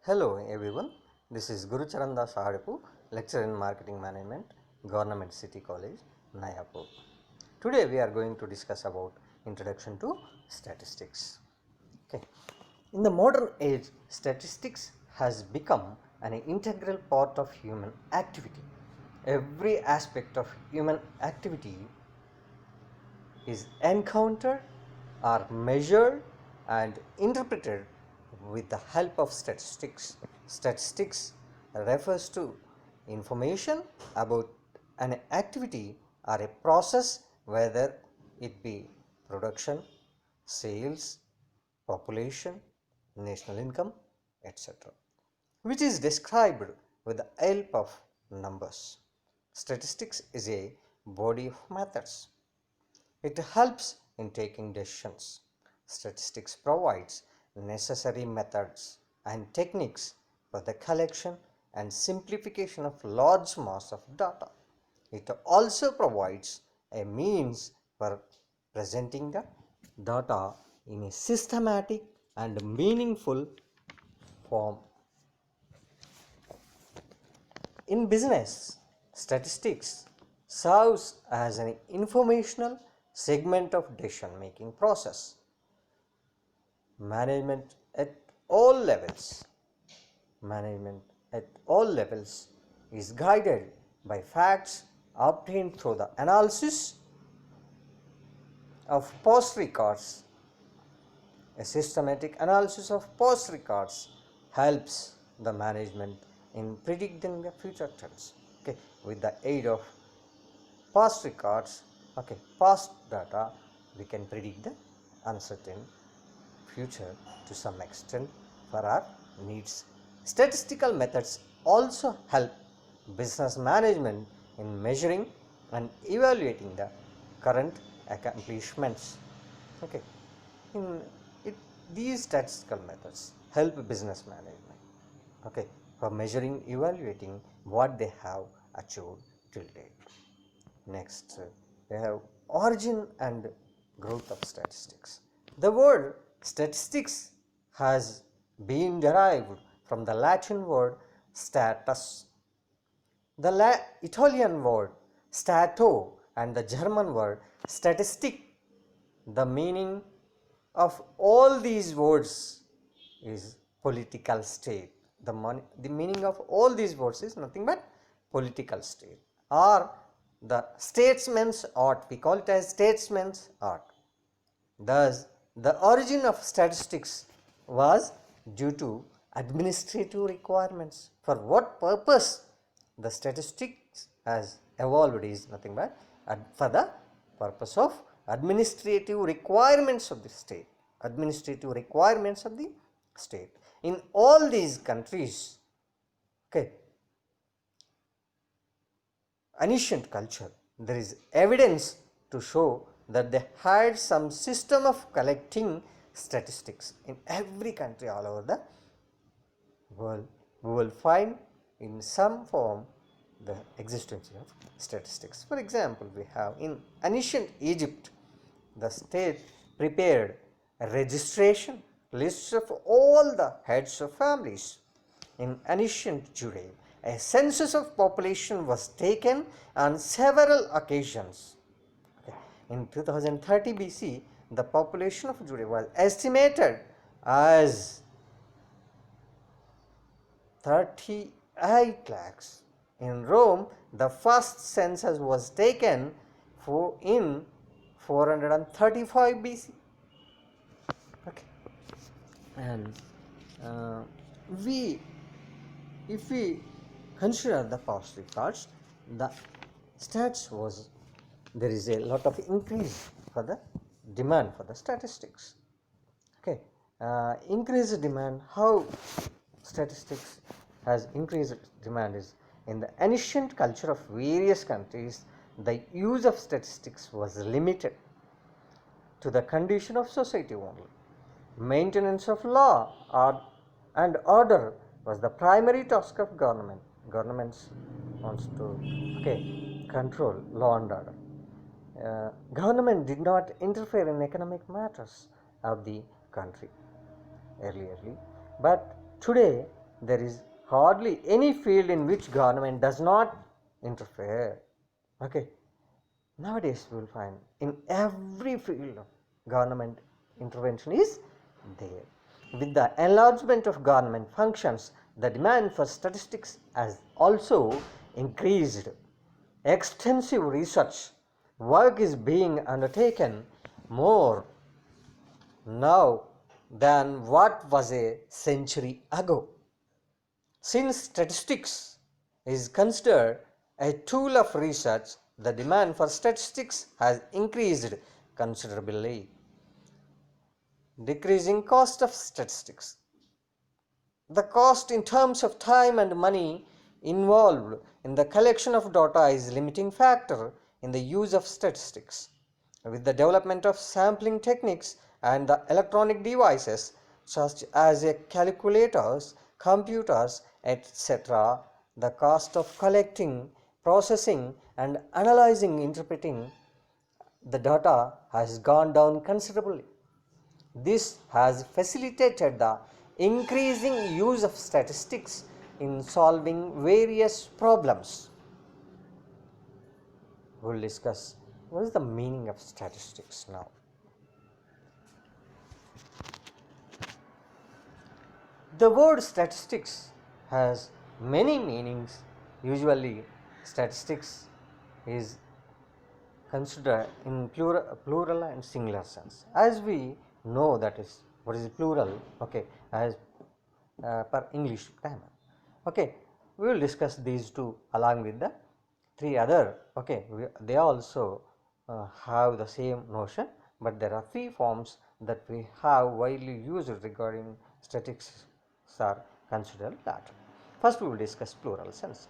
Hello everyone, this is Guru Charanda Saharipu, lecturer in Marketing Management, Government City College, Nayapur. Today we are going to discuss about Introduction to Statistics. Okay. In the modern age, statistics has become an integral part of human activity. Every aspect of human activity is encountered are measured and interpreted with the help of statistics. Statistics refers to information about an activity or a process, whether it be production, sales, population, national income, etc., which is described with the help of numbers. Statistics is a body of methods. It helps in taking decisions. Statistics provides necessary methods and techniques for the collection and simplification of large mass of data. It also provides a means for presenting the data in a systematic and meaningful form. In business, statistics serves as an informational segment of decision making process. Management at all levels. Management at all levels is guided by facts obtained through the analysis of past records. A systematic analysis of past records helps the management in predicting the future trends. Okay, with the aid of past records, past data, we can predict the uncertain future to some extent for our needs. Statistical methods also help business management in measuring and evaluating the current accomplishments. Okay, in it, these statistical methods help business management. Okay, for measuring, evaluating what they have achieved till date. Next, we have origin and growth of statistics. The word statistics has been derived from the Latin word status, the Italian word stato, and the German word statistic. The meaning of all these words is political state. The meaning of all these words is nothing but political state or the statesman's art. We call it as statesman's art. Thus, the origin of statistics was due to administrative requirements. For what purpose the statistics has evolved is nothing but for the purpose of administrative requirements of the state. Administrative requirements of the state. In all these countries, ancient culture, there is evidence to show that they had some system of collecting statistics. In every country all over the world, we will find in some form the existence of statistics. For example, we have in ancient Egypt, the state prepared a registration lists of all the heads of families. In ancient Judea, a census of population was taken on several occasions. In 2030 BC, the population of Judea was estimated as 38 lakhs. In Rome, the first census was taken in 435 BC. Okay. And if we consider the past records, the stats was there is a lot of increase for the demand for the statistics. Okay, increased demand. How statistics has increased demand is in the ancient culture of various countries. The use of statistics was limited to the condition of society only. Maintenance of law and order was the primary task of government. Governments wants to control law and order. Government did not interfere in economic matters of the country earlierly, but today there is hardly any field in which government does not interfere. Okay, nowadays we will find in every field of government intervention is there. With the enlargement of government functions, the demand for statistics has also increased. Extensive research work is being undertaken more now than what was a century ago. Since statistics is considered a tool of research, the demand for statistics has increased considerably. Decreasing cost of statistics. The cost in terms of time and money involved in the collection of data is a limiting factor in the use of statistics. With the development of sampling techniques and the electronic devices such as calculators, computers, etc., the cost of collecting, processing, and analyzing, interpreting the data has gone down considerably. This has facilitated the increasing use of statistics in solving various problems. We will discuss what is the meaning of statistics now. The word statistics has many meanings. Usually, statistics is considered in plural and singular sense. As we know that is what is plural, okay, as per English grammar. Okay, we will discuss these two along with the three other. Okay, they also have the same notion, but there are three forms that we have widely used regarding statistics are considered later. First, we will discuss plural sense.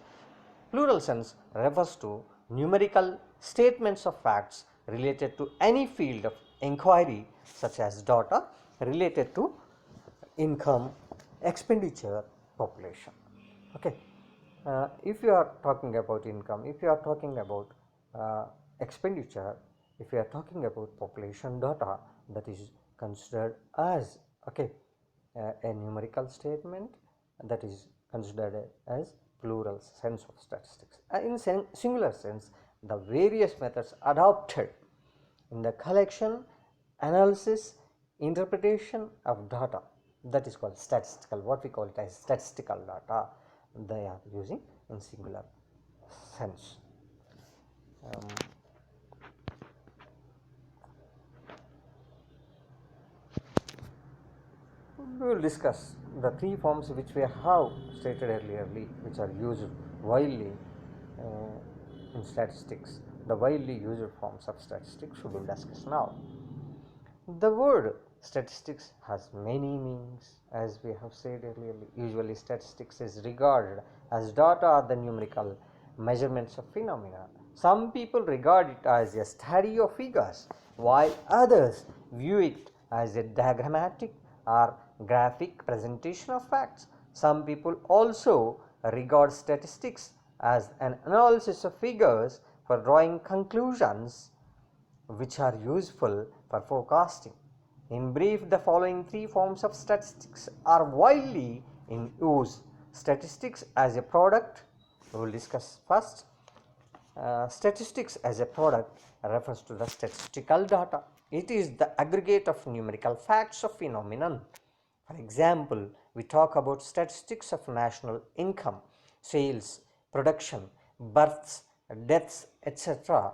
Plural sense refers to numerical statements of facts related to any field of inquiry, such as data related to income, expenditure, population. Okay, if you are talking about income, if you are talking about expenditure, if you are talking about population data, that is considered as a numerical statement, that is considered as plural sense of statistics. In singular sense, the various methods adopted in the collection, analysis, interpretation of data, that is called statistical, what we call it as statistical data, they are using in singular sense. We will discuss the three forms which we have stated earlier, which are used widely in statistics. The widely used forms of statistics we will discuss now. The word statistics has many meanings, as we have said earlier. Usually statistics is regarded as data or the numerical measurements of phenomena. Some people regard it as a study of figures, while others view it as a diagrammatic or graphic presentation of facts. Some people also regard statistics as an analysis of figures for drawing conclusions which are useful for forecasting. In brief, the following three forms of statistics are widely in use. Statistics as a product, we will discuss first. Statistics as a product refers to the statistical data. It is the aggregate of numerical facts of phenomenon. For example, we talk about statistics of national income, sales, production, births, deaths, etc.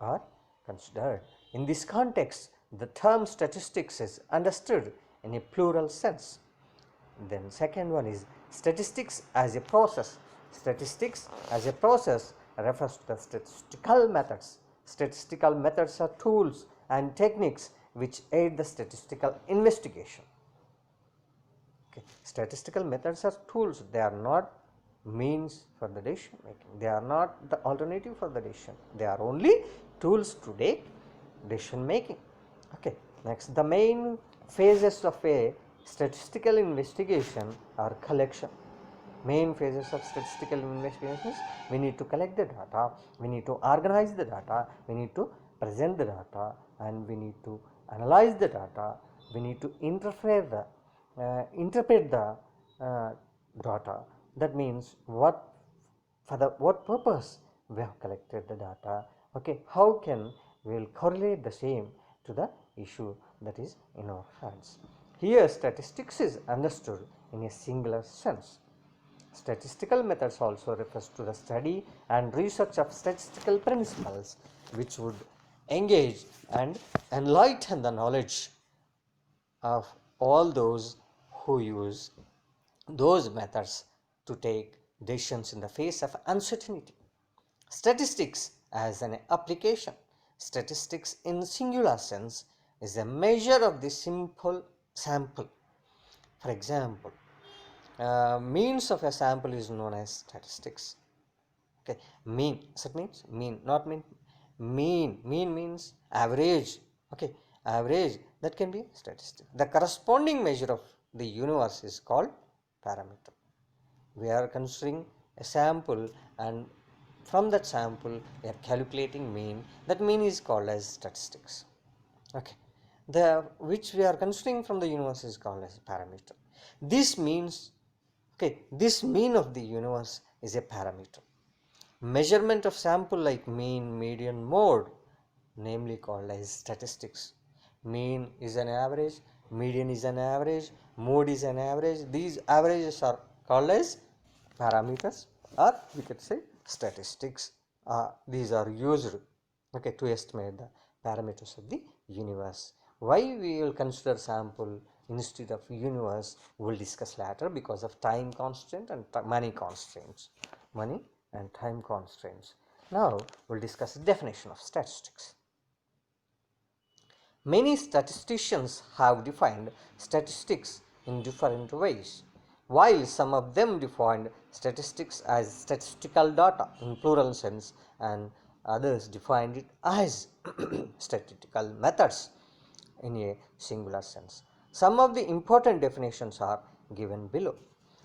are considered. In this context, the term statistics is understood in a plural sense. Then second one is statistics as a process. Statistics as a process refers to the statistical methods. Statistical methods are tools and techniques which aid the statistical investigation. Okay. Statistical methods are tools, they are not means for the decision making, they are not the alternative for the decision, they are only tools to take decision making. Okay. Next, the main phases of a statistical investigation are collection. Main phases of statistical investigations: we need to collect the data, we need to organize the data, we need to present the data, and we need to analyze the data, we need to interpret the data. That means what for the what purpose we have collected the data. Okay, how can we will correlate the same to the issue that is in our hands. Here statistics is understood in a singular sense. Statistical methods also refers to the study and research of statistical principles which would engage and enlighten the knowledge of all those who use those methods to take decisions in the face of uncertainty. Statistics as an application. Statistics in singular sense is a measure of the simple sample. For example, means of a sample is known as statistics. Okay, mean, so it means mean, not mean means average. Okay, average, that can be statistic. The corresponding measure of the universe is called parameter. We are considering a sample, and from that sample we are calculating mean. That mean is called as statistics. Okay, the which we are considering from the universe is called as parameter. This means, okay, this mean of the universe is a parameter. Measurement of sample like mean, median, mode, namely called as statistics. Mean is an average, median is an average, mode is an average. These averages are called as parameters, or we could say statistics. These are used, okay, to estimate the parameters of the universe. Why we will consider sample instead of universe we will discuss later, because of time constraint and money constraints, money and time constraints. Now we will discuss the definition of statistics. Many statisticians have defined statistics in different ways. While some of them defined statistics as statistical data in plural sense, and others defined it as statistical methods in a singular sense. Some of the important definitions are given below.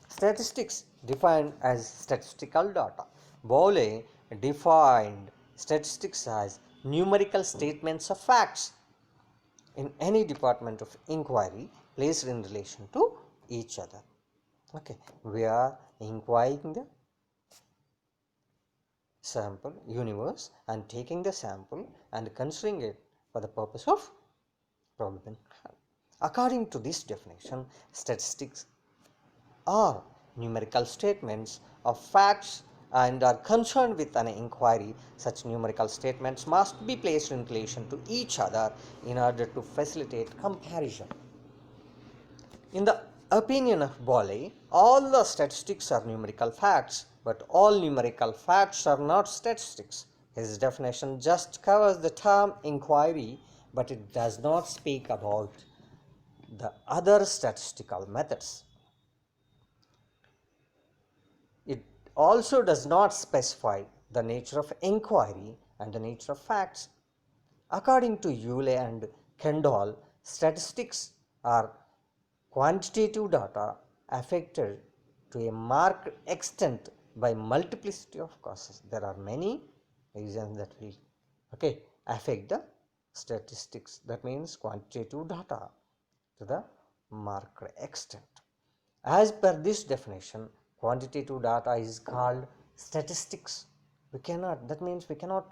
Statistics defined as statistical data. Boole defined statistics as numerical statements of facts in any department of inquiry placed in relation to each other. Okay, we are inquiring the sample universe and taking the sample and considering it for the purpose of probability. According to this definition, statistics are numerical statements of facts and are concerned with an inquiry. Such numerical statements must be placed in relation to each other in order to facilitate comparison. In the opinion of Boole, all the statistics are numerical facts, but all numerical facts are not statistics. His definition just covers the term inquiry, but it does not speak about the other statistical methods. It also does not specify the nature of inquiry and the nature of facts. According to Euler and Kendall, statistics are quantitative data affected to a marked extent by multiplicity of causes. There are many reasons that will, okay, affect the statistics. That means quantitative data to the marked extent. As per this definition, quantitative data is called statistics. We cannot, that means we cannot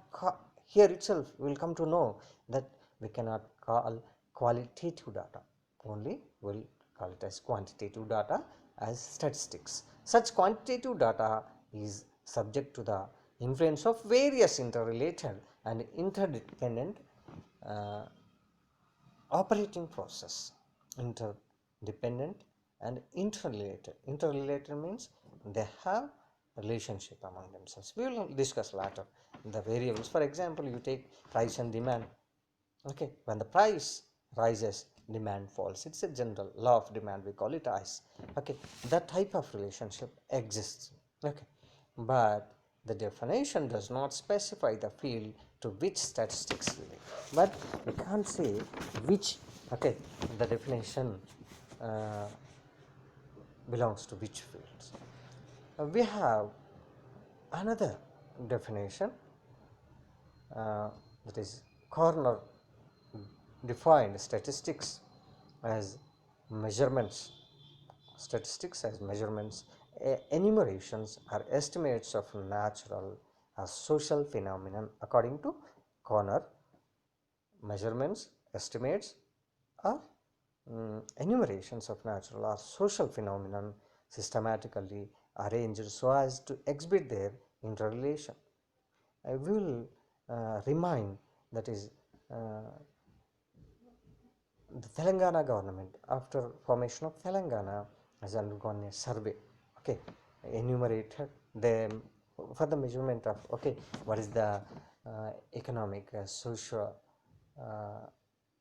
here itself we will come to know that we cannot call qualitative data, only we will call it as quantitative data as statistics. Such quantitative data is subject to the influence of various interrelated and interdependent operating process. Interdependent and interrelated. Interrelated means they have relationship among themselves. We will discuss later the variables. For example, you take price and demand. Okay, when the price rises, demand falls. It's a general law of demand, we call it as. Okay, that type of relationship exists. Okay, but the definition does not specify the field to which statistics relate. But we can't say which, okay, the definition belongs to which fields. We have another definition that is Corner defined statistics as measurements. Statistics as measurements enumerations are estimates of natural or social phenomenon according to Corner. Measurements, estimates are enumerations of natural or social phenomenon systematically arranged so as to exhibit their interrelation. I will remind that is the Telangana government, after formation of Telangana, has undergone a survey, okay, enumerated them for the measurement of, okay, what is the economic, social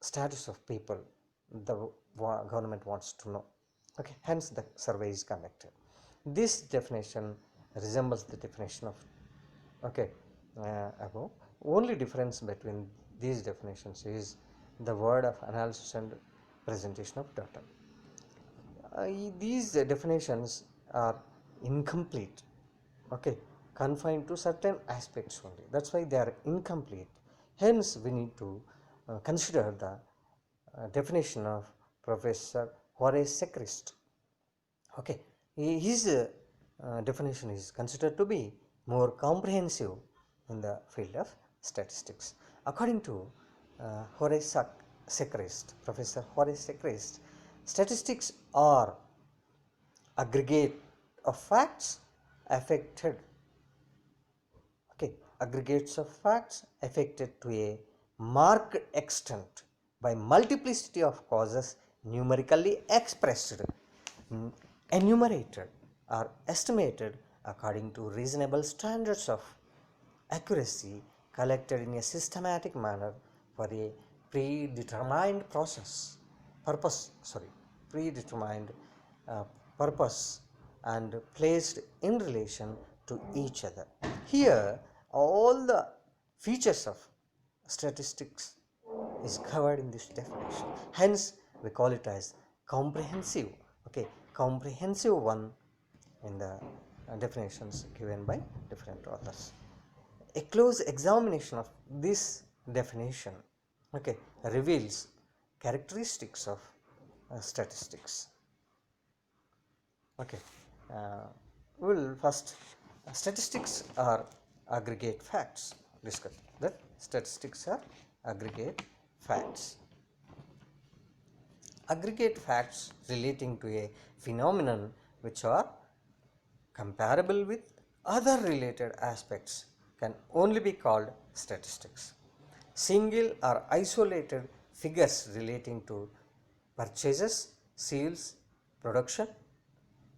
status of people the government wants to know, okay, hence the survey is conducted. This definition resembles the definition of, okay, above. Only difference between these definitions is the word of analysis and presentation of data. These definitions are incomplete, okay, confined to certain aspects only. That's why they are incomplete. Hence, we need to consider the definition of Professor Horace Sechrist. Okay, his definition is considered to be more comprehensive in the field of statistics. According to Horace Sechrist, Professor Horace Sechrist, statistics are aggregate of facts affected, okay, aggregates of facts affected to a marked extent by multiplicity of causes numerically expressed, enumerated or estimated according to reasonable standards of accuracy, collected in a systematic manner for a predetermined predetermined uh, purpose and placed in relation to each other. Here, all the features of statistics is covered in this definition. Hence, we call it as comprehensive. Okay, comprehensive one in the definitions given by different authors. A close examination of this definition, okay, reveals characteristics of statistics. Okay, we will first, statistics are aggregate facts. Discuss that statistics are aggregate facts. Aggregate facts relating to a phenomenon which are comparable with other related aspects can only be called statistics. Single or isolated figures relating to purchases, sales, production,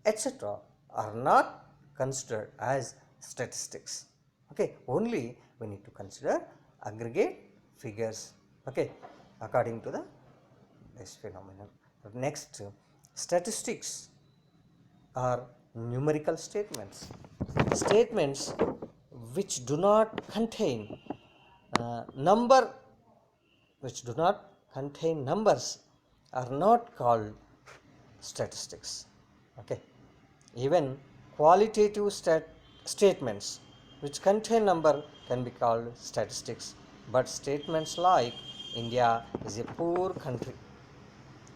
etc. are not considered as statistics. Okay, only we need to consider aggregate figures, okay, according to this phenomenon. Next, statistics are numerical statements. Statements which do not contain number, which do not contain numbers are not called statistics. Okay, even qualitative statements which contain number can be called statistics, but statements like India is a poor country,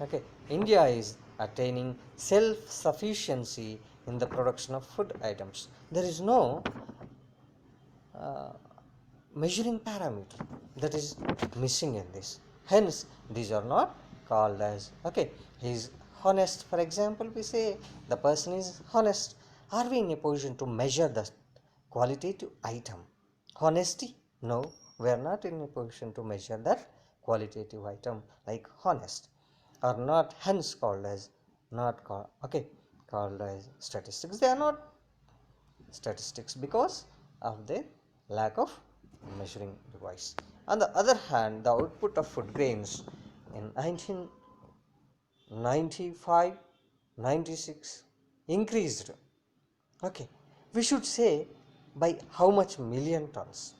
okay, India is attaining self-sufficiency in the production of food items, there is no measuring parameter that is missing in this. Hence, these are not called as, okay, he is honest. For example, we say the person is honest. Are we in a position to measure the qualitative item? Honesty? No, we are not in a position to measure that qualitative item like honest. Are not hence called as, not called, okay, called as statistics. They are not statistics because of their lack of measuring device. On the other hand, the output of food grains in 1995-96 increased, okay, we should say by how much million tons.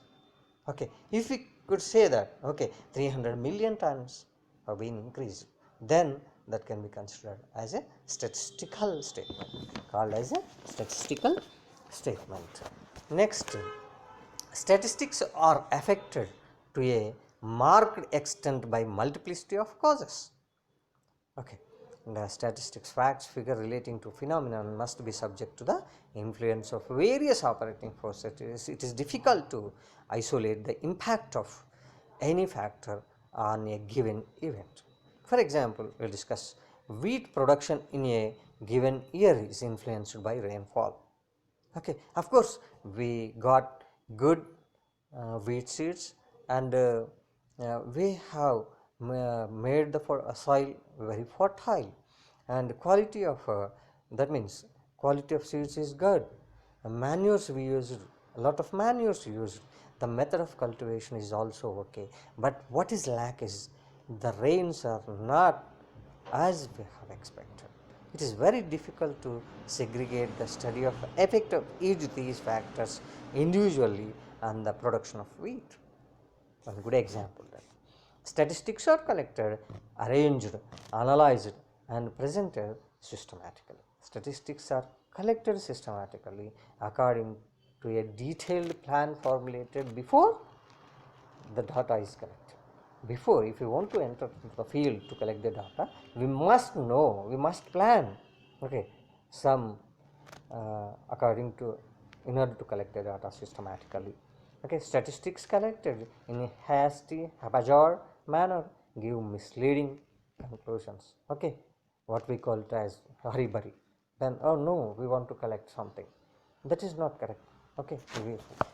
Okay, if we could say that, okay, 300 million tons have been increased, then that can be considered as a statistical statement, called as a statistical statement. Next, statistics are affected to a marked extent by multiplicity of causes. Okay, The statistics, facts, figure relating to phenomenon must be subject to the influence of various operating forces. It is difficult to isolate the impact of any factor on a given event. For example, we will discuss wheat production in a given year is influenced by rainfall. Okay, of course, we got good wheat seeds, and we have made the soil very fertile, and quality of that means quality of seeds is good. Manures we used, a lot of manures used, the method of cultivation is also okay, but what is lack is the rains are not as we have expected. It is very difficult to segregate the study of effect of each of these factors individually on the production of wheat. One good example that statistics are collected, arranged, analyzed, and presented systematically. Statistics are collected systematically according to a detailed plan formulated before the data is collected. Before, if you want to enter into the field to collect the data, we must know, we must plan, okay, some according to, in order to collect the data systematically. Okay, statistics collected in a hasty, haphazard manner give misleading conclusions. Okay, what we call it as hurry burry. Then, oh no, we want to collect something. That is not correct. Okay,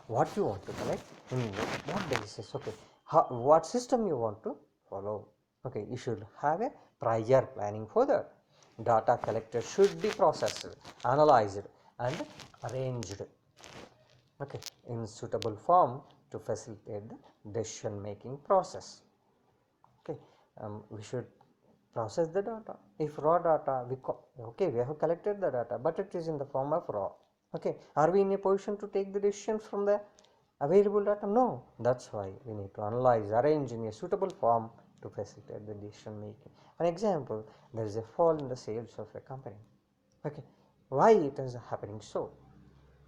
what you want to collect, in what basis, okay, what system you want to follow. Okay, you should have a prior planning for that. Data collected should be processed, analyzed, and arranged, okay, in suitable form to facilitate the decision making process. Okay, we should process the data. If raw data, we have collected the data, but it is in the form of raw. Okay, are we in a position to take the decisions from the available data? No. That's why we need to analyze, arrange in a suitable form to facilitate the decision making. An example, there is a fall in the sales of a company. Okay, why it is happening so?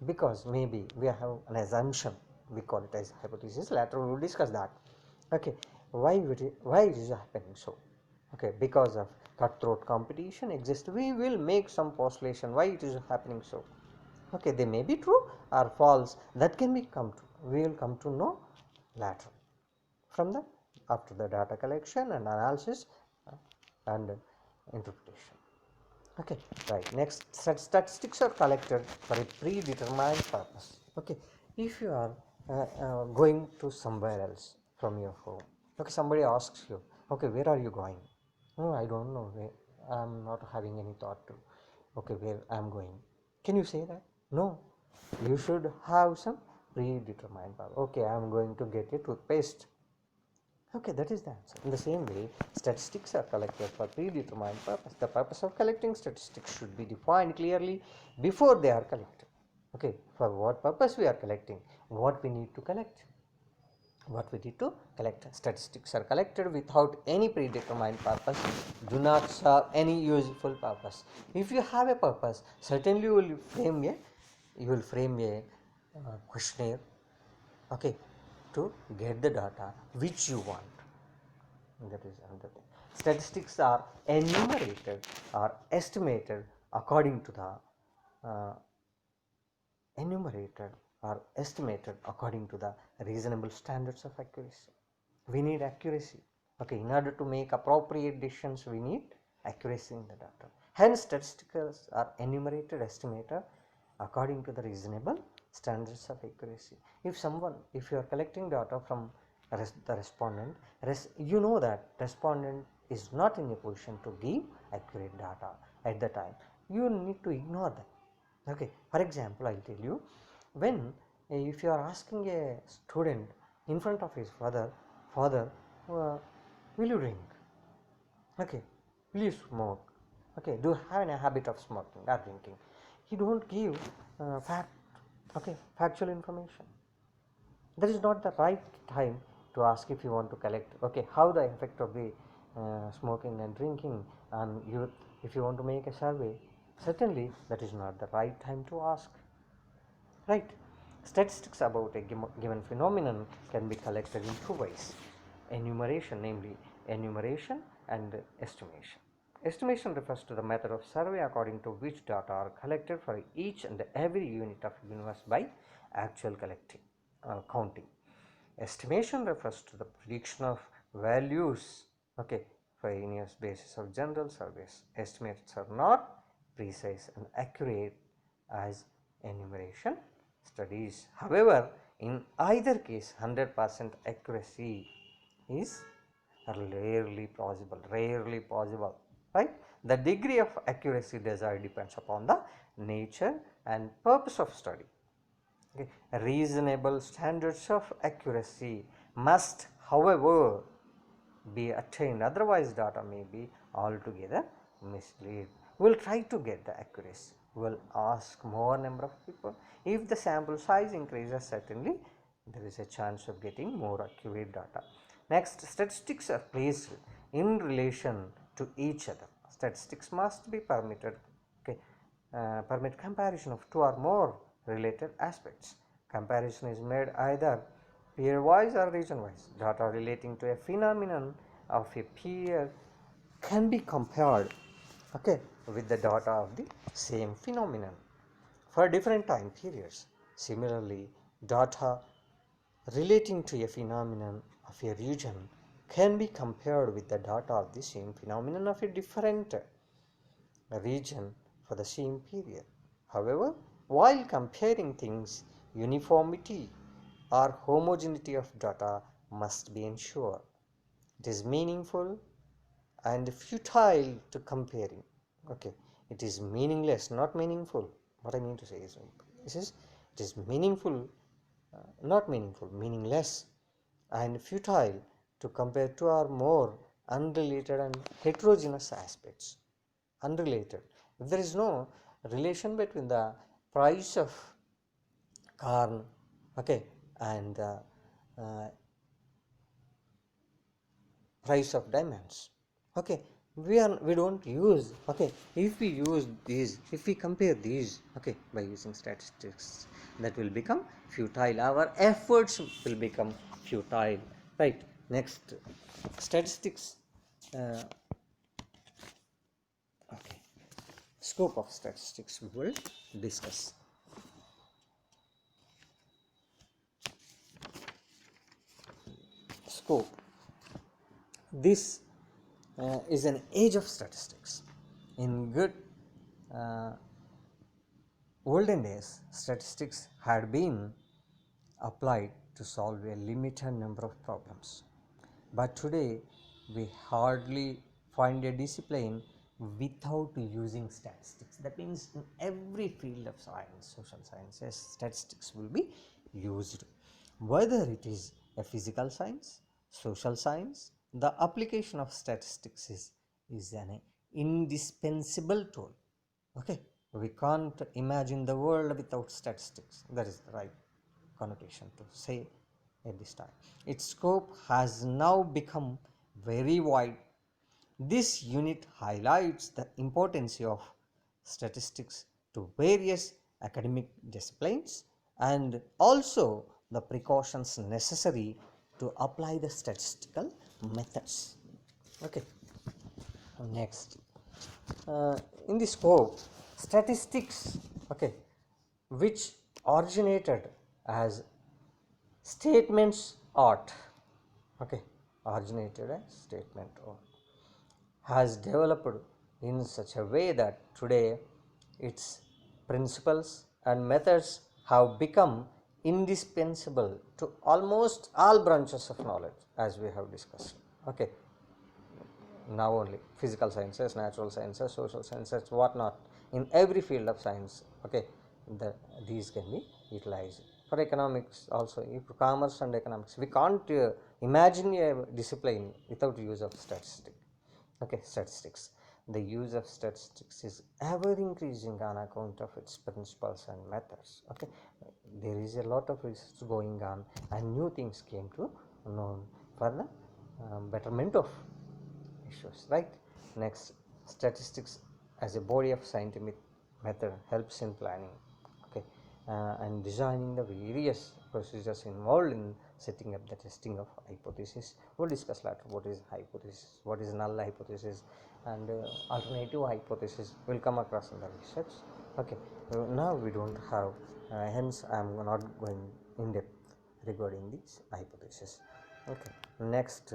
Because maybe we have an assumption, we call it as hypothesis. Later we will discuss that. Okay, why it is happening so? Okay, because of cutthroat competition exists, we will make some postulation why it is happening so. Okay, they may be true or false, that can be we will come to know later from the after the data collection and analysis and interpretation. Okay, right. Next, statistics are collected for a predetermined purpose. Okay, if you are going to somewhere else from your home, okay, somebody asks you, okay, where are you going? No, I don't know. I'm not having any thought to, okay, where I'm going. Can you say that? No, you should have some predetermined purpose. Okay, I'm going to get a toothpaste. Okay, that is the answer. In the same way, statistics are collected for predetermined purpose. The purpose of collecting statistics should be defined clearly before they are collected. Okay, for what purpose we are collecting, what we need to collect. What we need to collect. Statistics are collected without any predetermined purpose, do not serve any useful purpose. If you have a purpose, certainly you will frame a questionnaire, okay, to get the data which you want. That is another thing. Statistics are enumerated or estimated according to the reasonable standards of accuracy. We need accuracy. Okay, in order to make appropriate decisions, we need accuracy in the data. Hence, statistics are enumerated, estimated according to the reasonable standards of accuracy. If you are collecting data from the respondent, you know that respondent is not in a position to give accurate data at the time. You need to ignore that. Okay, for example, I will tell you, when if you are asking a student in front of his father, will you drink? Okay, will you smoke? Okay, do you have a habit of smoking or drinking? He don't give factual information. That is not the right time to ask if you want to collect, okay, how the effect of the smoking and drinking on youth. If you want to make a survey, certainly that is not the right time to ask, right? Statistics about a given phenomenon can be collected in two ways: enumeration, namely enumeration, and estimation. Estimation refers to the method of survey according to which data are collected for each and every unit of universe by actual counting. Estimation refers to the prediction of values, okay, for any basis of general surveys. Estimates are not precise and accurate as enumeration studies. However, in either case 100% accuracy is rarely possible, right? The degree of accuracy depends upon the nature and purpose of study. Okay. Reasonable standards of accuracy must, however, be attained, otherwise data may be altogether mislead. We will try to get the accuracy, we will ask more number of people. If the sample size increases, certainly there is a chance of getting more accurate data. Next, statistics are placed in relation to each other. Statistics must be permitted, okay, permit comparison of two or more related aspects. Comparison is made either peer-wise or region-wise. Data relating to a phenomenon of a peer can be compared, okay, with the data of the same phenomenon for different time periods. Similarly, data relating to a phenomenon of a region can be compared with the data of the same phenomenon of a different region for the same period. However, while comparing things, uniformity or homogeneity of data must be ensured. It is meaningful and futile to comparing. Okay, it is meaningless, not meaningful. What I mean to say is, it is meaningful, not meaningful, meaningless and futile to compare two or more unrelated and heterogeneous aspects. Unrelated. If there is no relation between the price of corn, okay, and price of diamonds, okay, we don't use, okay, if we use these, if we compare these, okay, by using statistics, that will become futile, our efforts will become futile, right? Next, statistics, okay, scope of statistics we will discuss. Scope. This is an age of statistics. In good olden days, statistics had been applied to solve a limited number of problems. But today, we hardly find a discipline without using statistics. That means in every field of science, social sciences, statistics will be used. Whether it is a physical science, social science, the application of statistics is an indispensable tool. Okay, we can't imagine the world without statistics. That is the right connotation to say at this time. Its scope has now become very wide. This unit highlights the importance of statistics to various academic disciplines and also the precautions necessary to apply the statistical methods. Okay. Next, in the scope, statistics, okay, which originated as statements art, okay, originated as statement art, has developed in such a way that today its principles and methods have become indispensable to almost all branches of knowledge, as we have discussed. Okay, now only physical sciences, natural sciences, social sciences, whatnot, in every field of science, okay, these can be utilized. For economics also, if commerce and economics, we can't imagine a discipline without use of statistics. Okay, statistics. The use of statistics is ever increasing on account of its principles and methods. Okay, there is a lot of research going on and new things came to known for the betterment of issues, right? Next, statistics as a body of scientific method helps in planning. Okay, and designing the various procedures involved in setting up the testing of hypothesis. We'll discuss later what is hypothesis, what is null hypothesis, and alternative hypothesis will come across in the research. Okay, now we don't have, hence I am not going in depth regarding these hypotheses. Okay, next,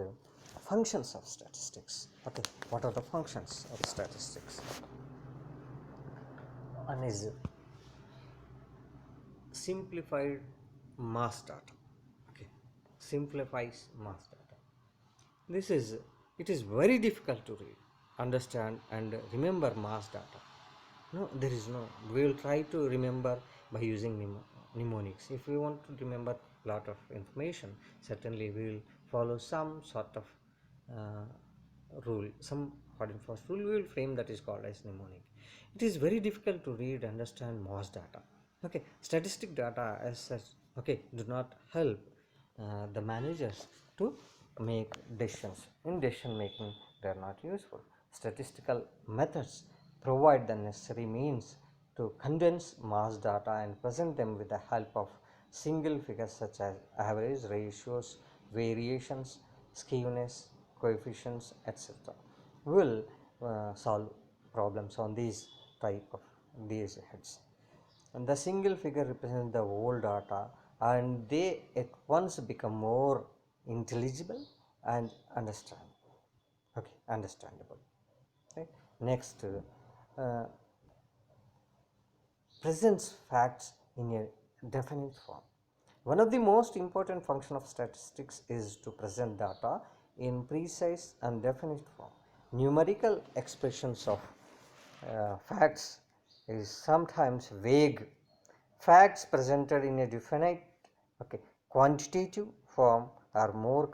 functions of statistics. Okay, what are the functions of statistics? One is simplified mass data. Okay, simplifies mass data. This is, it is very difficult to read, understand and remember mass data. No, there is no, we will try to remember by using mnemonics. If we want to remember lot of information, certainly we will follow some sort of rule, some hard and fast rule we will frame, that is called as mnemonic. It is very difficult to read, understand mass data. Okay, statistic data as such, okay, do not help the managers to make decisions. In decision making, they are not useful. Statistical methods provide the necessary means to condense mass data and present them with the help of single figures such as average, ratios, variations, skewness, coefficients, etc. We will solve problems on these type of these heads. And the single figure represents the whole data, and they at once become more intelligible and understandable. Right? Next, presents facts in a definite form. One of the most important functions of statistics is to present data in precise and definite form. Numerical expressions of facts is sometimes vague. Facts presented in a definite, okay, quantitative form are more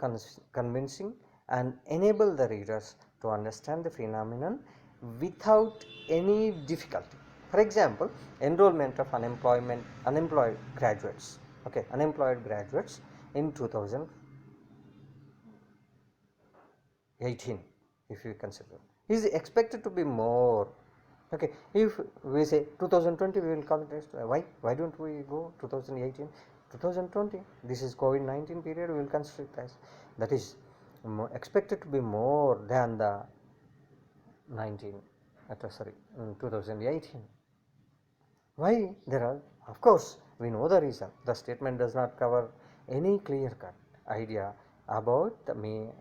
convincing and enable the readers to understand the phenomenon without any difficulty. For example, enrollment of unemployed graduates, okay, unemployed graduates in 2018, if you consider, is expected to be more. Okay, if we say 2020, we will calculate. Why don't we go 2018, 2020? This is COVID-19 period. We will consider it as that is expected to be more than the 2018. Why? There are, of course, we know the reason. The statement does not cover any clear-cut idea about the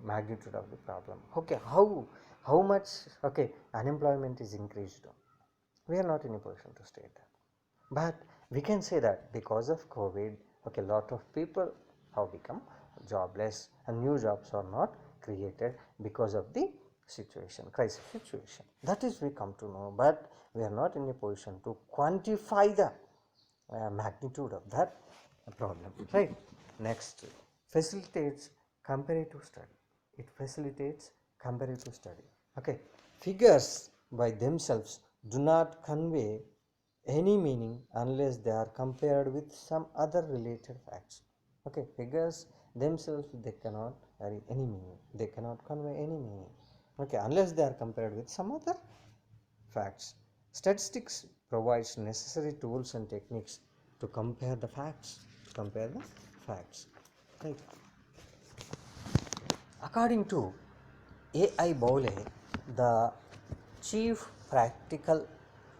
magnitude of the problem. Okay, how much, okay, unemployment is increased? We are not in a position to state that, but we can say that because of COVID, okay, lot of people have become jobless and new jobs are not created because of the situation, crisis situation. That is we come to know, but we are not in a position to quantify the magnitude of that problem, right? Next, facilitates comparative study. It facilitates comparative study. Okay, figures by themselves do not convey any meaning unless they are compared with some other related facts. Okay, figures themselves, they cannot carry any meaning, they cannot convey any meaning, okay, unless they are compared with some other facts. Statistics provides necessary tools and techniques to compare the facts, right? According to A.I. Bowley, the chief practical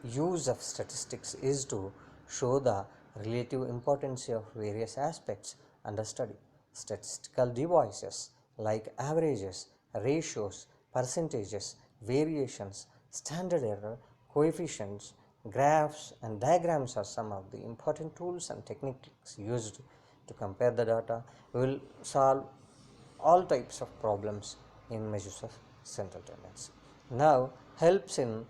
use of statistics is to show the relative importance of various aspects under study. Statistical devices like averages, ratios, percentages, variations, standard error, coefficients, graphs and diagrams are some of the important tools and techniques used to compare the data. We will solve all types of problems in measures of central tendency. Now, helps in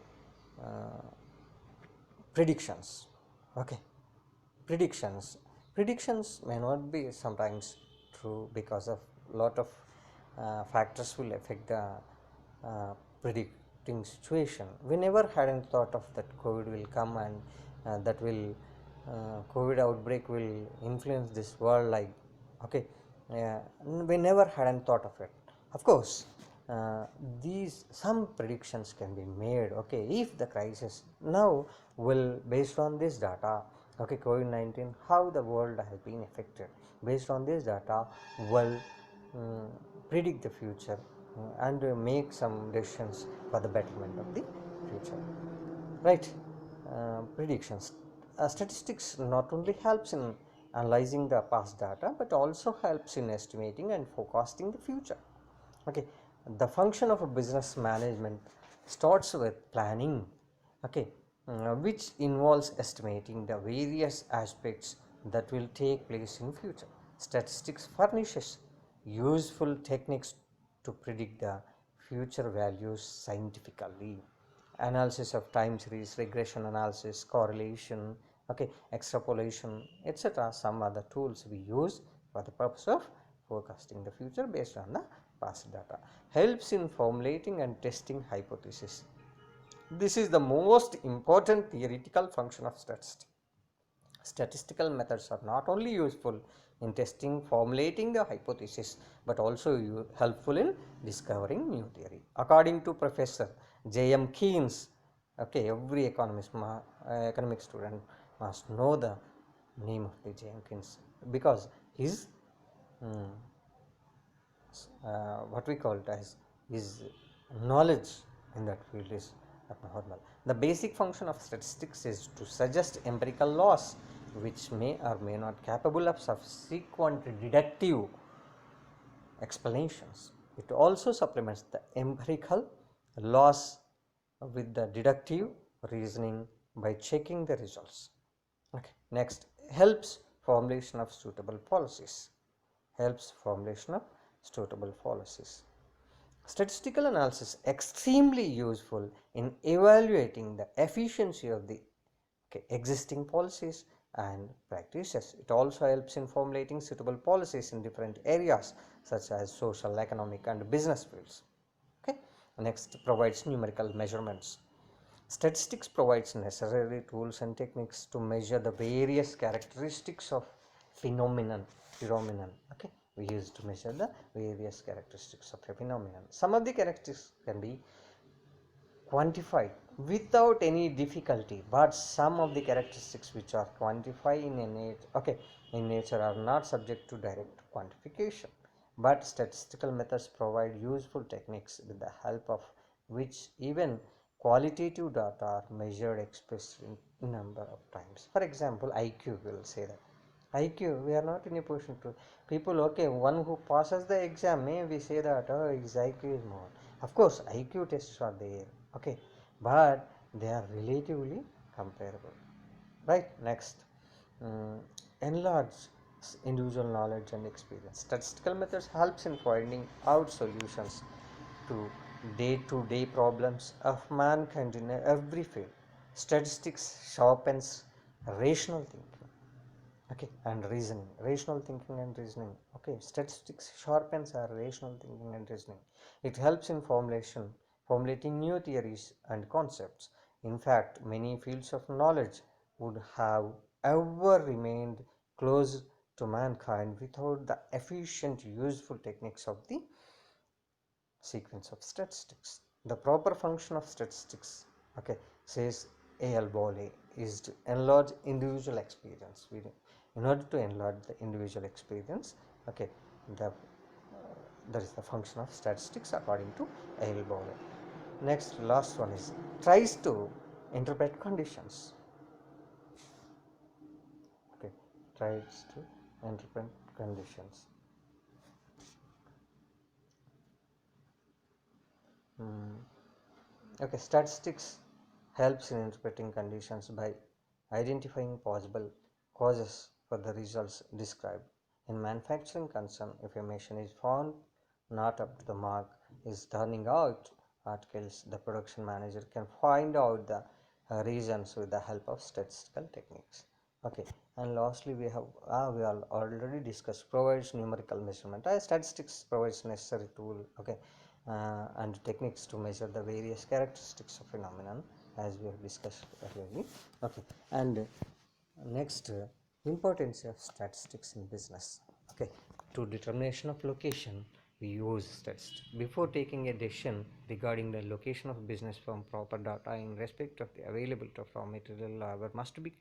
predictions. Okay, predictions may not be sometimes true because of lot of factors will affect the predicting situation. We never had any thought of that COVID will come and that will COVID outbreak will influence this world, like, okay, we never had any thought of it. Of course, these some predictions can be made, okay, if the crisis now will, based on this data, okay, COVID-19, how the world has been affected. Based on this data, we'll um, predict the future and make some decisions for the betterment of the future. Right? Predictions. Statistics not only helps in analyzing the past data but also helps in estimating and forecasting the future. Okay, the function of a business management starts with planning, okay, which involves estimating the various aspects that will take place in future. Statistics furnishes useful techniques to predict the future values scientifically. Analysis of time series, regression analysis, correlation, okay, extrapolation, etc. Some other tools we use for the purpose of forecasting the future based on the past data. Helps in formulating and testing hypotheses. This is the most important theoretical function of statistics. Statistical methods are not only useful in testing, formulating the hypothesis, but also helpful in discovering new theory. According to Professor J.M. Keynes, okay, every economic student must know the name of the J.M. Keynes because his um, what we call it as his knowledge in that field is abnormal. The basic function of statistics is to suggest empirical laws which may or may not capable of subsequent deductive explanations. It also supplements the empirical laws with the deductive reasoning by checking the results. Okay. Next, helps formulation of suitable policies. Helps formulation of suitable policies. Statistical analysis extremely useful in evaluating the efficiency of the existing policies and practices. It also helps in formulating suitable policies in different areas such as social, economic and business fields. Okay. Next, provides numerical measurements. Statistics provides necessary tools and techniques to measure the various characteristics of phenomenon. Okay, we use to measure the various characteristics of a phenomenon. Some of the characteristics can be quantified without any difficulty, but some of the characteristics which are quantified in nature are not subject to direct quantification. But statistical methods provide useful techniques with the help of which even qualitative data are measured expressed in number of times. For example, IQ will say that. IQ, we are not in a position to people, okay, one who passes the exam, may we say that oh, his IQ is more. Of course, IQ tests are there, okay, but they are relatively comparable. Right, next, enlarge individual knowledge and experience. Statistical methods helps in finding out solutions to day-to-day problems of mankind in every field. Statistics sharpens rational thinking, okay, and reasoning. Rational thinking and reasoning, okay, statistics sharpens our rational thinking and reasoning. It helps in formulating new theories and concepts. In fact, many fields of knowledge would have ever remained close to mankind without the efficient useful techniques of the sequence of statistics. The proper function of statistics, okay, says A.L. Bowley, is to enlarge individual experience. In order to enlarge the individual experience, okay, that is the function of statistics according to A.L. Bowley. Next, last one is tries to interpret conditions. Okay, tries to interpret conditions. Okay, statistics helps in interpreting conditions by identifying possible causes for the results described. In manufacturing concern, if a machine is found not up to the mark, is turning out articles, the production manager can find out the reasons with the help of statistical techniques. Okay, and lastly we have we all already discussed provides numerical measurement. Statistics provides necessary tool, okay, and techniques to measure the various characteristics of phenomenon as we have discussed earlier. Okay, and next, importance of statistics in business. Okay, to determination of location we use statistics. Before taking a decision regarding the location of business firm, proper data in respect of the availability of raw material labor must be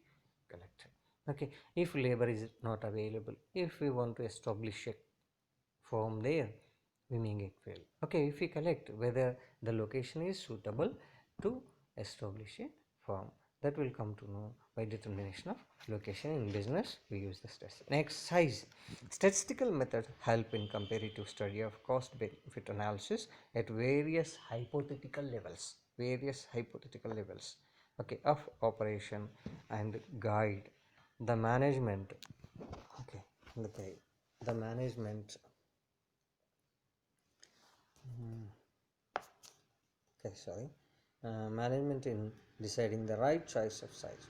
collected. Okay, if labor is not available, if we want to establish a firm there, we may get fail. Okay, if we collect whether the location is suitable to establish a firm, that will come to know by determination of location. In business we use the stats. Next, size. Statistical methods help in comparative study of cost benefit analysis at various hypothetical levels, okay, of operation, and guide the management. Okay, the management. Okay, sorry. Management in deciding the right choice of size.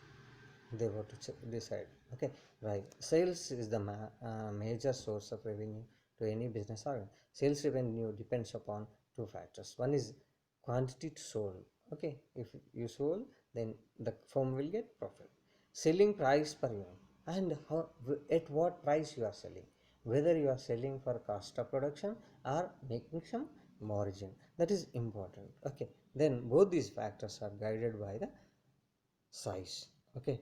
They were to decide. Okay, right. Sales is the major source of revenue to any business organ. Sales revenue depends upon two factors. One is quantity sold. Okay, if you sold, then the firm will get profit. Selling price per unit, and how, at what price you are selling, whether you are selling for cost of production or making some margin, that is important. Okay, then both these factors are guided by the size, okay,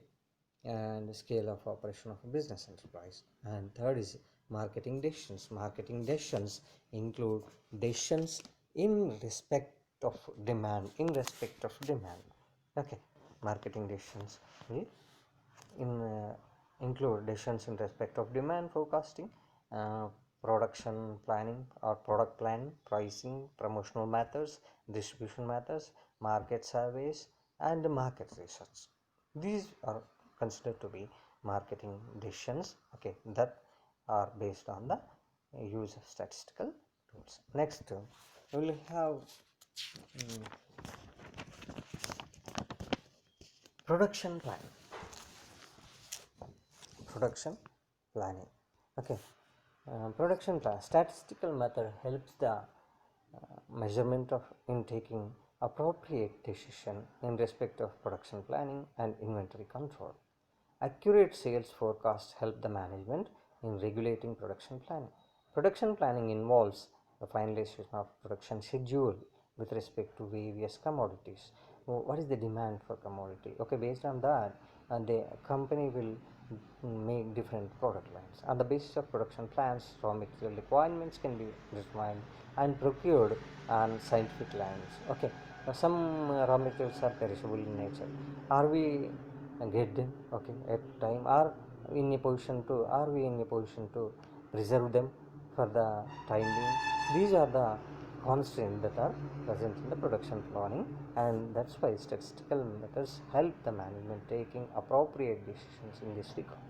and scale of operation of a business enterprise. And third is marketing decisions. Marketing decisions include decisions in respect of demand. Okay, marketing decisions will include decisions in respect of demand forecasting, uh, production planning or product planning, pricing, promotional methods, distribution methods, market surveys, and market research. These are considered to be marketing decisions, okay, that are based on the use of statistical tools. Next, we will have production planning. Production planning. Okay, production plan. Statistical method helps the measurement of in taking appropriate decision in respect of production planning and inventory control. Accurate sales forecasts help the management in regulating production planning. Production planning involves the finalization of production schedule with respect to various commodities. What is the demand for commodity? Okay, based on that, the company will make different product lines. On the basis of production plans, raw material requirements can be determined and procured on scientific lines. Okay, some raw materials are perishable in nature. Are we get them, okay, at time, are we in a position to preserve them for the time being? These are the constraints that are present in the production planning, and that's why statistical methods help the management taking appropriate decisions in this regard.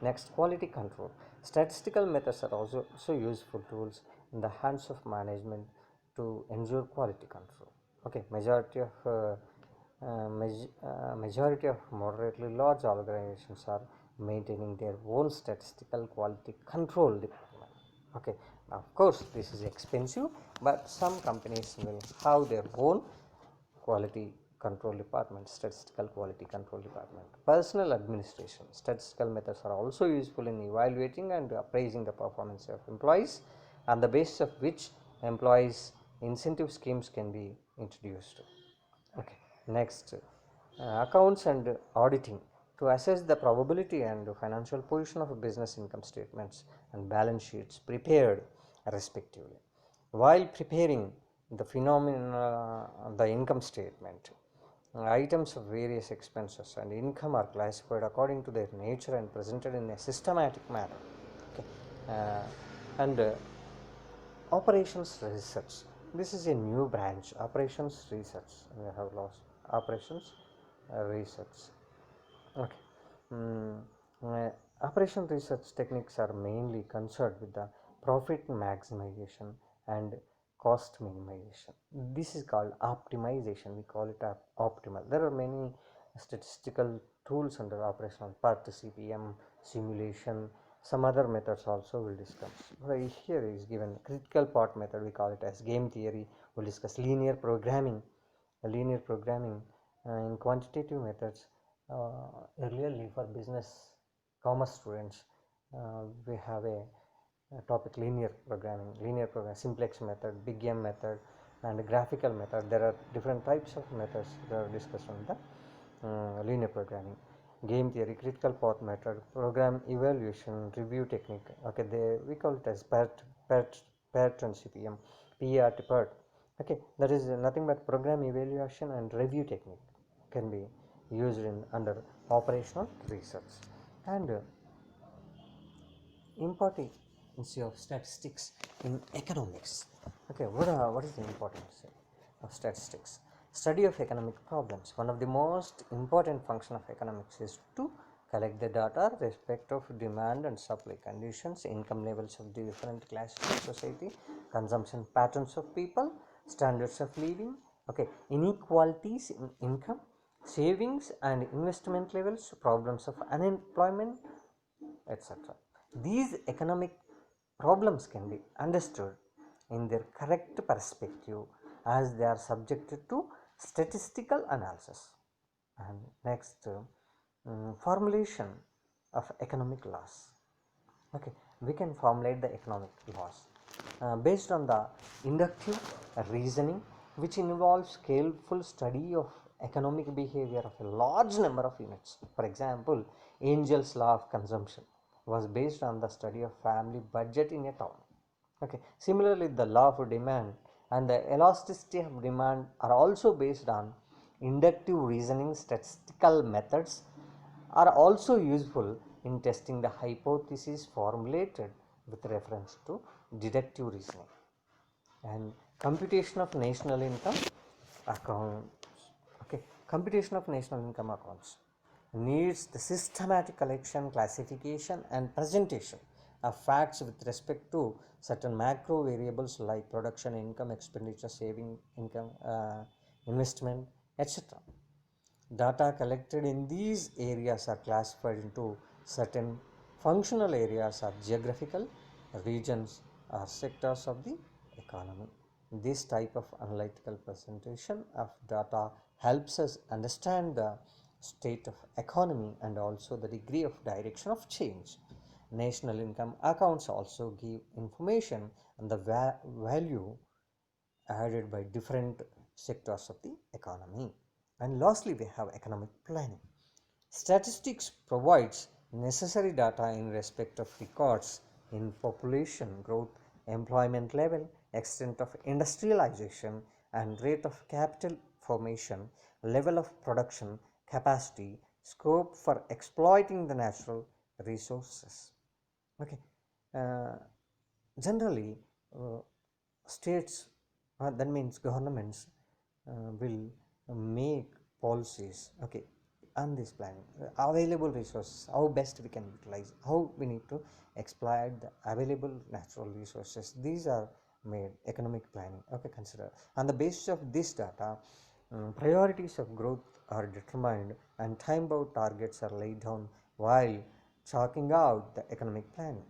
Next, quality control. Statistical methods are also useful tools in the hands of management to ensure quality control. Okay, majority of moderately large organizations are maintaining their own statistical quality control department. Okay, of course this is expensive, but some companies will have their own quality control department, statistical quality control department. Personal administration. Statistical methods are also useful in evaluating and appraising the performance of employees, on the basis of which employees incentive schemes can be introduced. Okay, next, accounts and auditing. To assess the probability and financial position of a business, income statements and balance sheets prepared respectively. While preparing the income statement, items of various expenses and income are classified according to their nature and presented in a systematic manner. Okay. And Operations research. This is a new branch, operations research. We have lost operations research. Okay. Mm, Operation research techniques are mainly concerned with the profit maximization and cost minimization. This is called optimization. We call it optimal. There are many statistical tools under operational part, CPM, simulation, some other methods also will discuss. Right here is given critical part method, we call it as game theory. We'll discuss linear programming. In quantitative methods, earlier for business commerce students, we have a topic linear program, simplex method, big M method, and graphical method. There are different types of methods that are discussed on the linear programming. game theory, critical path method, program evaluation, review technique. Okay, we call it as pattern CPM, PERT, PERT. Okay, that is nothing but program evaluation and review technique can be used in under operational research. And importance of statistics in economics. Okay, what is the importance of statistics? Study of economic problems. One of the most important function of economics is to collect the data respect of demand and supply conditions, income levels of the different classes of society, consumption patterns of people, standards of living, okay, inequalities in income, savings and investment levels, problems of unemployment, etc. These economic problems can be understood in their correct perspective as they are subjected to statistical analysis. And next, formulation of economic laws. Okay, we can formulate the economic laws based on the inductive reasoning, which involves careful study of economic behavior of a large number of units. For example, Angel's law of consumption was based on the study of family budget in a town. Okay, similarly, the law of demand and the elasticity of demand are also based on inductive reasoning. Statistical methods are also useful in testing the hypotheses formulated with reference to deductive reasoning. And computation of national income accounts. Okay, computation of national income accounts needs the systematic collection, classification and presentation of facts with respect to certain macro variables like production, income, expenditure, saving, income, investment, etc. Data collected in these areas are classified into certain functional areas or geographical regions or sectors of the economy. This type of analytical presentation of data helps us understand the state of economy and also the degree of direction of change. National income accounts also give information on the value added by different sectors of the economy. And lastly, we have economic planning. Statistics provides necessary data in respect of records in population growth, employment level, extent of industrialization and rate of capital formation, level of production capacity, scope for exploiting the natural resources. Okay, uh, generally, states, that means governments, will make policies, okay, on this planning, available resources, how best we can utilize, how we need to exploit the available natural resources. These are made economic planning. Okay, consider on the basis of this data, priorities of growth are determined and time bound targets are laid down while chalking out the economic planning.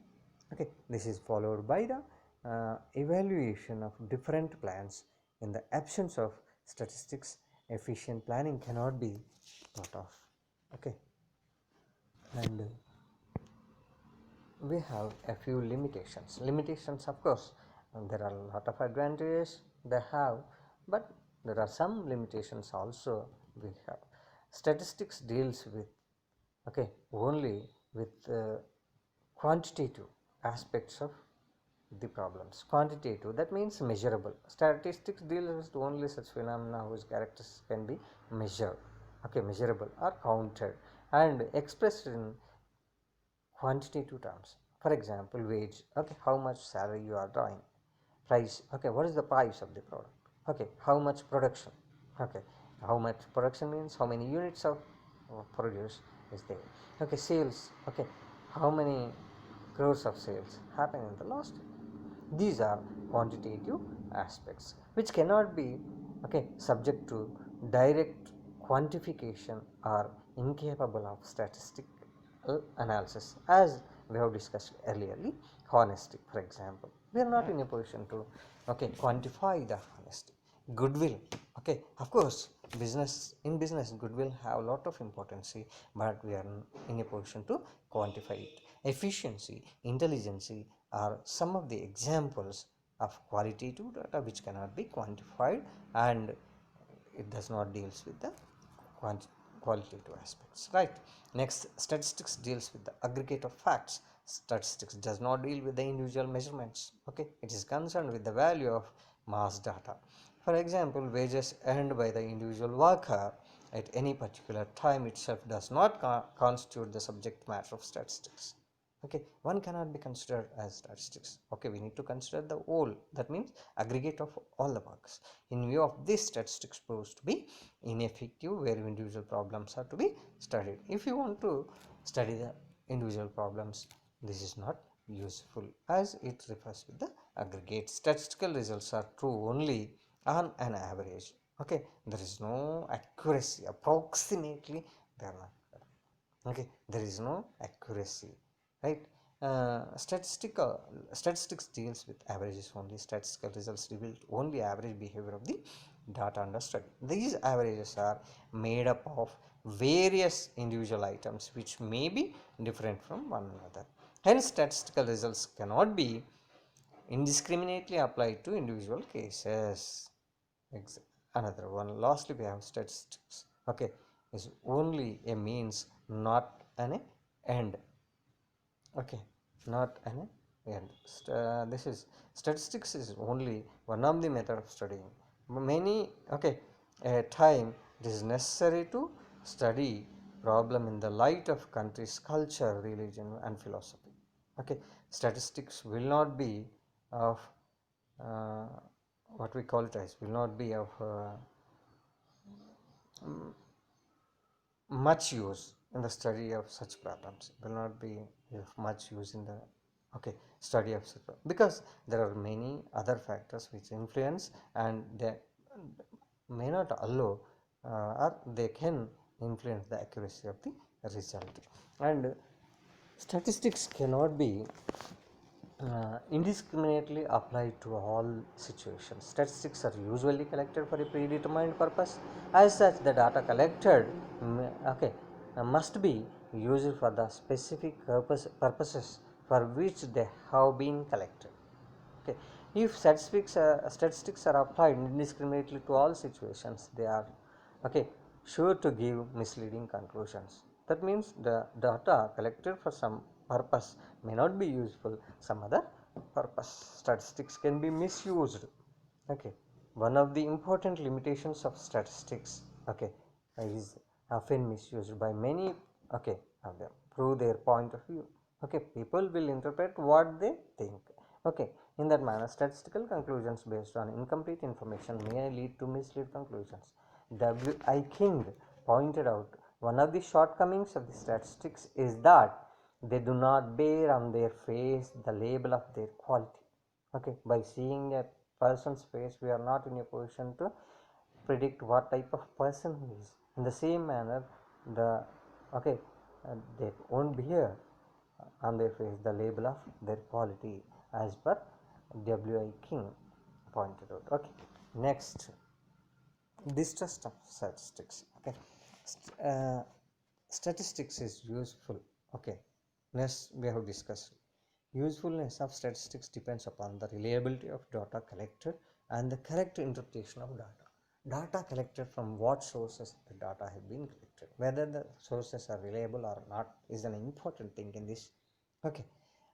Okay, this is followed by the evaluation of different plans. In the absence of statistics, efficient planning cannot be thought of. Okay, and we have a few limitations. Limitations, of course, there are a lot of advantages they have, but there are some limitations also we have. Statistics deals with, okay, only with quantitative aspects of the problems. Quantitative, that means measurable. Statistics deals with only such phenomena whose characters can be measured, okay, measurable or counted and expressed in quantitative terms. For example, wage, okay, how much salary you are drawing. Price, okay, what is the price of the product. Okay, how much production, okay, how much production means how many units of produce is there. Okay, sales, okay, how many crores of sales happen in the last year. These are quantitative aspects which cannot be, okay, subject to direct quantification or incapable of statistical analysis, as we have discussed earlierly. Honesty, for example, we are not in a position to, okay, quantify the honesty. Goodwill, okay, of course, business goodwill have a lot of importance, but we are in a position to quantify it. Efficiency, intelligence are some of the examples of qualitative data which cannot be quantified, and it does not deals with the qualitative aspects, right? Next, statistics deals with the aggregate of facts. Statistics does not deal with the individual measurements. Okay, it is concerned with the value of mass data. For example, wages earned by the individual worker at any particular time itself does not constitute the subject matter of statistics. Okay, one cannot be considered as statistics. Okay, we need to consider the whole, that means aggregate of all the works. In view of this, statistics proves to be ineffective where individual problems are to be studied. If you want to study the individual problems, this is not useful as it refers with the aggregate. Statistical results are true only on an average. Okay, there is no accuracy, approximately they are not. Okay, there is no accuracy, right? Statistics deals with averages only. Statistical results reveal only average behavior of the data under study. These averages are made up of various individual items which may be different from one another. Hence, statistical results cannot be indiscriminately applied to individual cases. Another one, lastly, we have statistics. Okay, is only a means, not an end. Okay, not an end. This is statistics is only one of the method of studying. Many, okay, a time it is necessary to study problem in the light of country's culture, religion, and philosophy. Okay, statistics will not be of uh, what we call it as will not be of much use in the study of such problems. It will not be of much use in the study of such problems, because there are many other factors which influence and they may not allow or they can influence the accuracy of the result. And statistics cannot be indiscriminately applied to all situations. Statistics are usually collected for a predetermined purpose. As such, the data collected must be used for the specific purposes for which they have been collected. Okay. If statistics are applied indiscriminately to all situations, they are sure to give misleading conclusions. That means the data collected for some purpose may not be useful some other purpose. Statistics can be misused. Okay, one of the important limitations of statistics is often misused by many of them prove their point of view. Okay, people will interpret what they think. Okay, in that manner, statistical conclusions based on incomplete information may lead to mislead conclusions. W.I. King pointed out one of the shortcomings of the statistics is that they do not bear on their face the label of their quality. Okay, by seeing a person's face, we are not in a position to predict what type of person he is. In the same manner, the they won't bear on their face the label of their quality, as per W.I. King pointed out. Okay, next, distrust of statistics. Okay, statistics is useful. Okay, next we have discussed usefulness of statistics depends upon the reliability of data collected and the correct interpretation of data. Data collected from what sources the data have been collected, whether the sources are reliable or not is an important thing in this. Okay,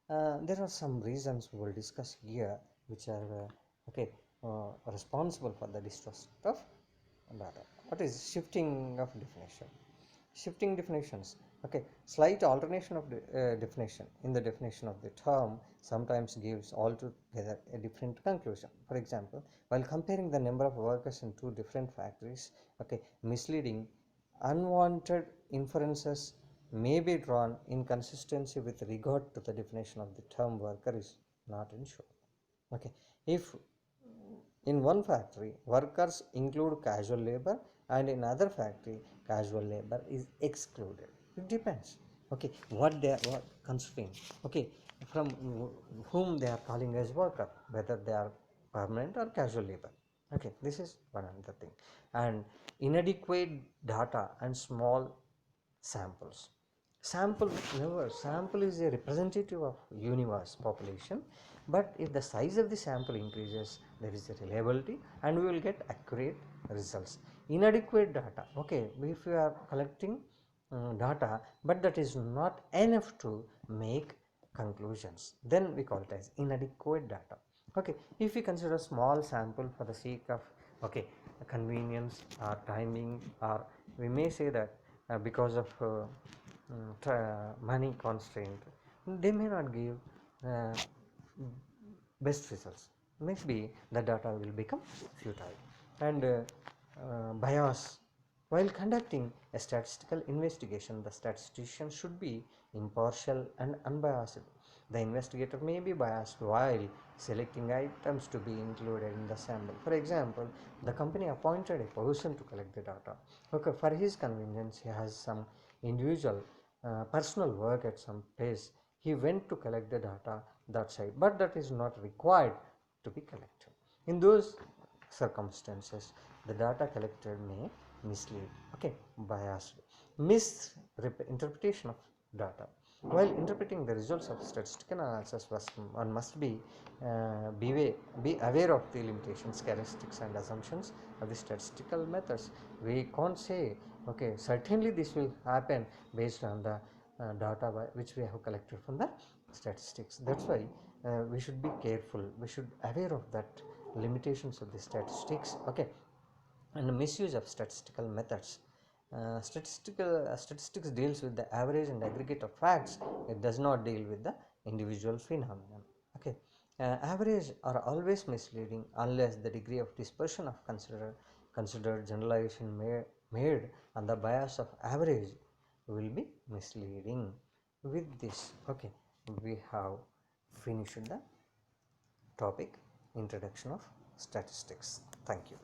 there are some reasons we will discuss here which are responsible for the distrust of data. What is shifting of definition? Shifting definitions. Okay, slight alternation of definition in the definition of the term sometimes gives altogether a different conclusion. For example, while comparing the number of workers in two different factories, misleading, unwanted inferences may be drawn in consistency with regard to the definition of the term worker is not ensured. Okay, if in one factory, workers include casual labor, and in other factory, casual labor is excluded. It depends. Okay, what they are considering. Okay, from whom they are calling as worker, whether they are permanent or casual labor. Okay, this is one another thing. And inadequate data and small samples. Sample is a representative of universe population, but if the size of the sample increases, there is a reliability and we will get accurate results. inadequate data. Okay, if you are collecting data but that is not enough to make conclusions, then we call it as inadequate data. Okay, if we consider small sample for the sake of okay convenience or timing, or we may say that because of money constraint, they may not give uh, best results. Maybe the data will become futile. And bias. While conducting a statistical investigation, the statistician should be impartial and unbiased. The investigator may be biased while selecting items to be included in the sample. For example, the company appointed a person to collect the data. Okay, for his convenience, he has some individual personal work at some place. He went to collect the data that side, but that is not required to be collected. In those circumstances, the data collected may mislead, okay, biased, misinterpretation of data. While interpreting the results of statistical analysis, one must be aware of the limitations, characteristics, and assumptions of the statistical methods. We can't say, okay, certainly this will happen based on the data which we have collected from the statistics. That's why we should be careful. We should aware of that limitations of the statistics, okay, and the misuse of statistical methods. Statistics deals with the average and aggregate of facts. It does not deal with the individual phenomenon. Okay, average are always misleading unless the degree of dispersion of considered generalization made on the bias of average will be misleading. With this, okay, we have finished the topic introduction of statistics. Thank you.